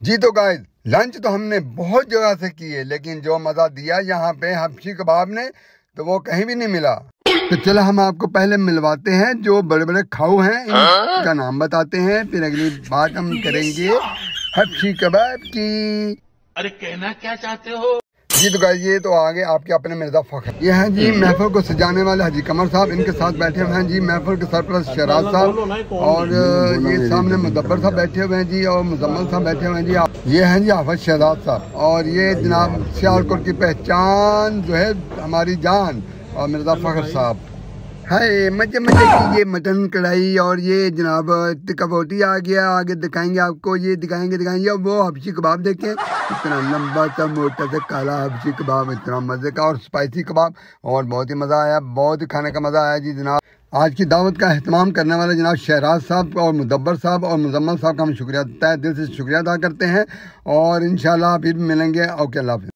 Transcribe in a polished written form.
जी तो guys, lunch तो हमने बहुत जगह से किए, लेकिन जो मजा दिया यहाँ पे हबशी कबाब ने तो वो कहीं भी नहीं मिला। तो चलो हम आपको पहले मिलवाते हैं जो बड़े बड़े खाऊ हैं, इनका नाम बताते हैं, फिर अगली बात हम करेंगे हबशी कबाब की। अरे कहना क्या चाहते हो? जी तो गाइस, ये तो आगे आपके अपने मिर्जा फखर, ये हैं जी महफिल को सजाने वाले हाजी कमर साहब। इनके साथ बैठे हुए हैं जी महफिल के सरपरस्त शहराज साहब, और ये सामने मुदब्बर साहब बैठे हुए हैं जी, और मुजम्मल साहब बैठे हुए हैं जी। ये हैं जी हाफिज शहजाद साहब, और ये जनाब सियालकोट की पहचान जो है हमारी जान, और मिर्जा फखर साहब। हाय मजे मजे की ये मटन कढ़ाई, और ये जनाब टिक्का बोटी आ गया, आगे दिखाएंगे आपको, ये दिखाएंगे। और वो हबशी कबाब देखें, इतना लंबा सा मोटा सा काला हबशी कबाब, इतना मजे का और स्पाइसी कबाब, और बहुत ही मजा आया, बहुत ही खाने का मजा आया जी जनाब। आज की दावत का एहतमाम करने वाले जनाब शहराज साहब और मुदब्बर साहब और मुजम्मल साहब का हम शुक्रिया, तहे दिल से शुक्रिया अदा करते हैं, और इंशाल्लाह फिर मिलेंगे। ओके, अल्लाह हाफिज़।